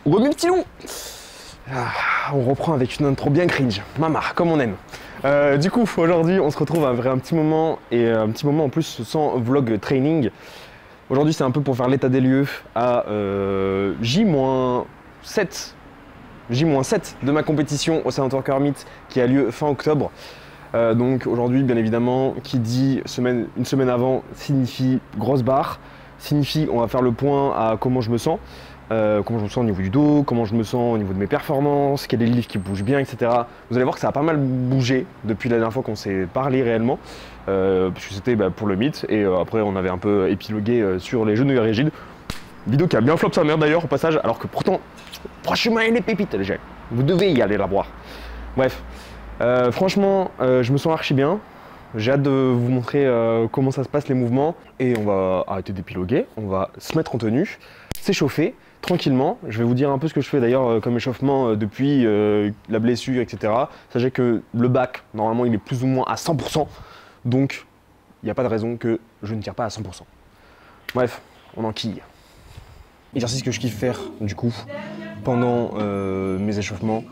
Mes petits loups. On reprend avec une intro bien cringe, mamar, comme on aime. Du coup, aujourd'hui, on se retrouve après un petit moment, et un petit moment en plus sans vlog training. Aujourd'hui, c'est un peu pour faire l'état des lieux à J-7 de ma compétition au Silent Worker Meet qui a lieu fin octobre. Donc aujourd'hui, bien évidemment, qui dit une semaine avant signifie grosse barre, signifie on va faire le point à comment je me sens au niveau du dos, comment je me sens au niveau de mes performances, quel est le livre qui bouge bien, etc. Vous allez voir que ça a pas mal bougé depuis la dernière fois qu'on s'est parlé réellement, puisque c'était pour le mythe, et après on avait un peu épilogué sur les genoux rigides. Vidéo qui a bien flop sa mère d'ailleurs au passage, alors que pourtant, franchement, elle est pépite les gens. Vous devez y aller la boire. Bref, franchement, je me sens archi bien. J'ai hâte de vous montrer comment ça se passe les mouvements, et on va arrêter d'épiloguer, on va se mettre en tenue, s'échauffer tranquillement. Je vais vous dire un peu ce que je fais d'ailleurs comme échauffement depuis la blessure, etc. Sachez que le bac, normalement, il est plus ou moins à 100%, donc il n'y a pas de raison que je ne tire pas à 100%. Bref, on enquille. Exercice que je kiffe faire du coup pendant mes échauffements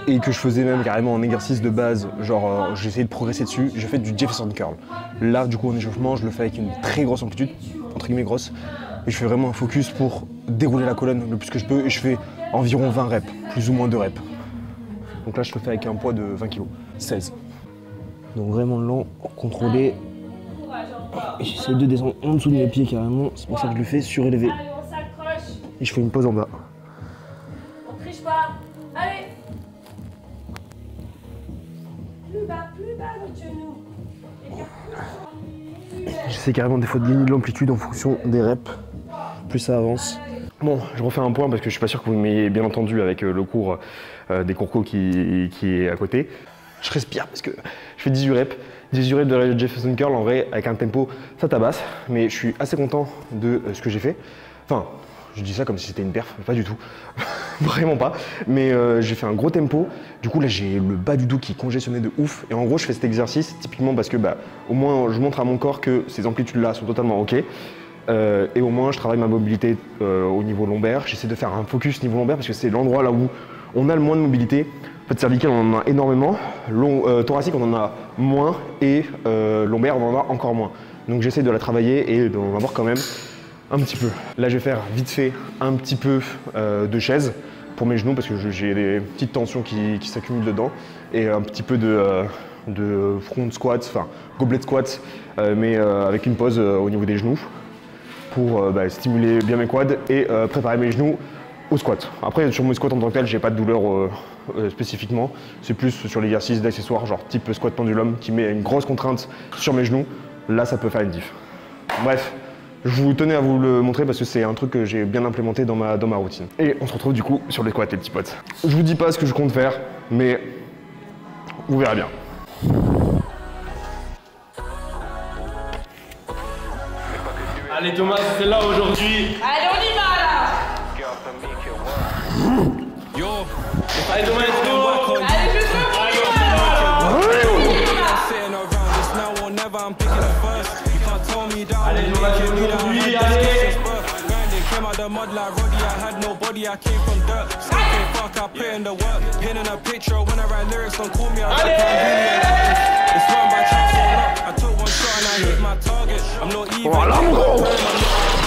et que je faisais même carrément en exercice de base, genre j'ai essayé de progresser dessus, je fais du Jefferson Curl. Là du coup en échauffement je le fais avec une très grosse amplitude, entre guillemets grosse, et je fais vraiment un focus pour dérouler la colonne le plus que je peux, et je fais environ 20 reps, plus ou moins 2 reps. Donc là je le fais avec un poids de 20 kg, 16. Donc vraiment lent, contrôlé, et j'essaie de descendre en dessous de mes pieds carrément, c'est pour ça que je le fais surélevé. Et je fais une pause en bas. On triche pas. Allez. Plus bas votre genou. J'essaie carrément des fois de gagner de l'amplitude en fonction des reps. Plus ça avance. Bon, je refais un point parce que je suis pas sûr que vous m'ayez bien entendu avec le cours des cours qui est à côté. Je respire parce que je fais 18 reps. 18 reps de Jefferson Curl, en vrai, avec un tempo, ça tabasse. Mais je suis assez content de ce que j'ai fait. Enfin, je dis ça comme si c'était une perf, pas du tout, vraiment pas. Mais j'ai fait un gros tempo, du coup là j'ai le bas du dos qui est congestionné de ouf. Et en gros je fais cet exercice typiquement parce que au moins je montre à mon corps que ces amplitudes là sont totalement ok. Et au moins je travaille ma mobilité au niveau lombaire. J'essaie de faire un focus niveau lombaire parce que c'est l'endroit là où on a le moins de mobilité. En fait cervical on en a énormément, thoracique on en a moins, et lombaire on en a encore moins. Donc j'essaie de la travailler et d'en avoir quand même un petit peu. Là je vais faire vite fait un petit peu de chaise pour mes genoux parce que j'ai des petites tensions qui s'accumulent dedans, et un petit peu de front squat, enfin goblet squat, mais avec une pause au niveau des genoux pour stimuler bien mes quads et préparer mes genoux au squat. Après sur mes squats en tant que tel j'ai pas de douleur spécifiquement, c'est plus sur l'exercice d'accessoires genre type squat pendulum qui met une grosse contrainte sur mes genoux. Là ça peut faire une diff. Bref, je vous tenais à vous le montrer parce que c'est un truc que j'ai bien implémenté dans ma routine. Et on se retrouve du coup sur les squats les petits potes. Je vous dis pas ce que je compte faire, mais vous verrez bien. Allez Thomas, c'est là aujourd'hui. Allez, on y va là. Allez Thomas, let's go. Allez, je veux Allez Thomas, aujourd'hui, allez. The mud like Roddy, I had nobody, I came from dirt. Something fuck, I put in the work. Pin in a picture when I write lyrics, don't call me a rapper, I'm really an artist. It's run by chance or luck. I took one shot and I hit my target. I'm not even Voilà, I'm not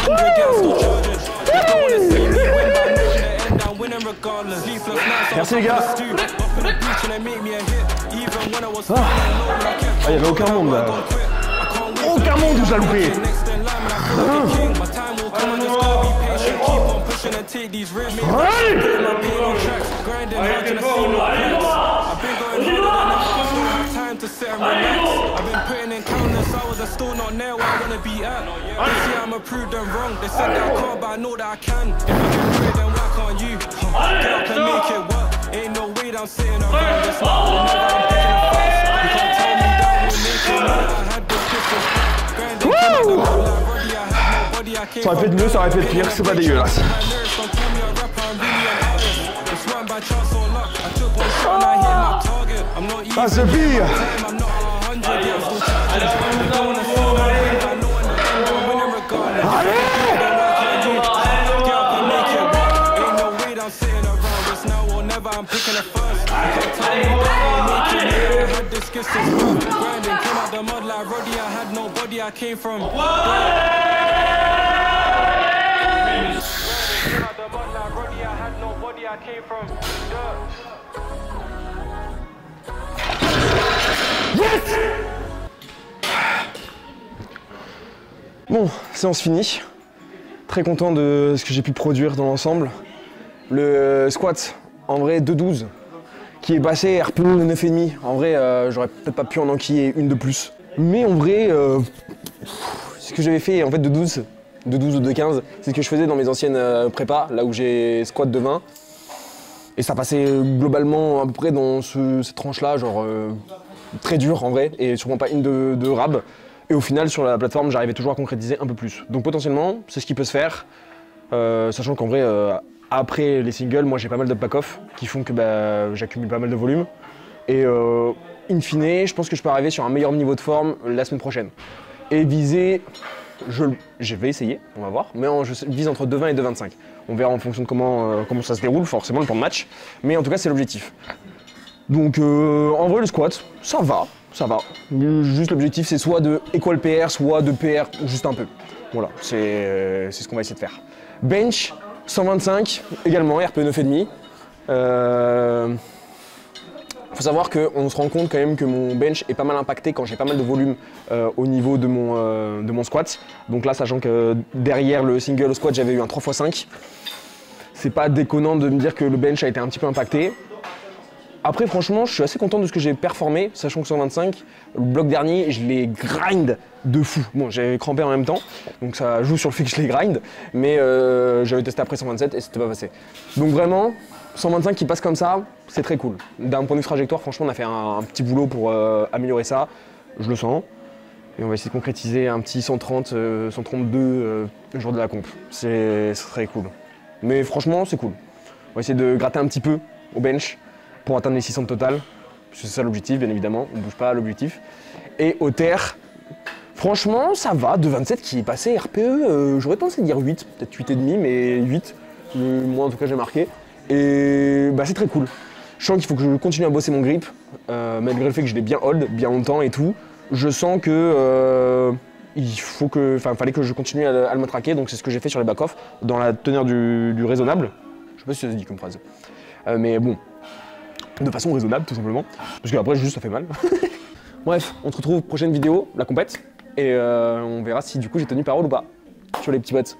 100 girls still charging. They don't wanna see me win, but I know the end, I'm winning regardless. Sleepless nights, I was Merci les gars. up on the beach and they make me a hit. Even when I was feeling low, I kept Ah, y'avait aucun monde là. Aucun monde où j'ai loupé. And take these risks, put my pain on tracks, grinding hard to see no breaks. I've been going harder than ever, I don't have time to sit and relax. I've been putting in countless hours, I'm still not there where I wanna be at. They say I'm approved and wrong, they said that I can't, but I know that I can. If you can do it, then why can't you? Get up and make it work, ain't no way that I'm sitting around this now. Whenever I'm picking up fast, you can't tell me that we're making it. I had this pistol, grinding, came out the mud like Roddy, I had nobody, I came Ça aurait fait de mieux, ça aurait fait de pire, c'est pas dégueulasse. Ah c'est pire. Allez. I'm sitting around, it's now or never, I'm picking a first. Can't tell me that I'm making it, I had this kiss this rough. Grinding, came out the mud like Roddy, I had nobody I came from. Came out the mud like Roddy, I had nobody I came from. Bon, séance finie. Très content de ce que j'ai pu produire dans l'ensemble. Le squat, en vrai, 2,12, qui est passé RPE 9,5. En vrai, j'aurais peut-être pas pu en enquiller une de plus. Mais en vrai, ce que j'avais fait en fait de 12 ou de 15, c'est ce que je faisais dans mes anciennes prépas, là où j'ai squat de 20. Et ça passait globalement à peu près dans cette tranche-là, genre très dur en vrai, et sûrement pas une de rab. Et au final, sur la plateforme, j'arrivais toujours à concrétiser un peu plus. Donc potentiellement, c'est ce qui peut se faire, sachant qu'en vrai, après les singles, moi j'ai pas mal de back-off qui font que j'accumule pas mal de volume. Et in fine, je pense que je peux arriver sur un meilleur niveau de forme la semaine prochaine. Et viser, je vais essayer, on va voir, mais je vise entre 2,20 et 2,25. On verra en fonction de comment ça se déroule, forcément le plan de match. Mais en tout cas, c'est l'objectif. Donc en vrai, le squat, ça va. Juste l'objectif, c'est soit de equal PR, soit de PR juste un peu. Voilà, c'est ce qu'on va essayer de faire. Bench, 125, également, RPE 9,5. Faut savoir qu'on se rend compte quand même que mon bench est pas mal impacté quand j'ai pas mal de volume au niveau de mon squat. Donc là, sachant que derrière le single squat, j'avais eu un 3x5. C'est pas déconnant de me dire que le bench a été un petit peu impacté. Après, franchement, je suis assez content de ce que j'ai performé, sachant que 125, le bloc dernier, je l'ai grind de fou. Bon, j'avais crampé en même temps, donc ça joue sur le fait que je l'ai grind, mais j'avais testé après 127 et c'était pas passé. Donc vraiment, 125 qui passe comme ça, c'est très cool. D'un point de vue trajectoire, franchement, on a fait un petit boulot pour améliorer ça, je le sens. Et on va essayer de concrétiser un petit 130, 132 le jour de la comp. C'est très cool. Mais franchement, c'est cool. On va essayer de gratter un petit peu au bench pour atteindre les 600 total. C'est ça l'objectif, bien évidemment. On ne bouge pas à l'objectif. Et au terre, franchement, ça va. 2,27 qui est passé RPE, j'aurais pensé dire 8, peut-être 8,5, mais 8. Moi, en tout cas, j'ai marqué. Et c'est très cool. Je sens qu'il faut que je continue à bosser mon grip, malgré le fait que je l'ai bien hold, bien longtemps et tout. Je sens que fallait que je continue à le matraquer, donc c'est ce que j'ai fait sur les back-off, dans la teneur du raisonnable. Je sais pas si ça se dit comme phrase. Mais bon, de façon raisonnable tout simplement, parce qu'après juste ça fait mal. Bref, on se retrouve prochaine vidéo, la compète, et on verra si du coup j'ai tenu parole ou pas sur les petits bots.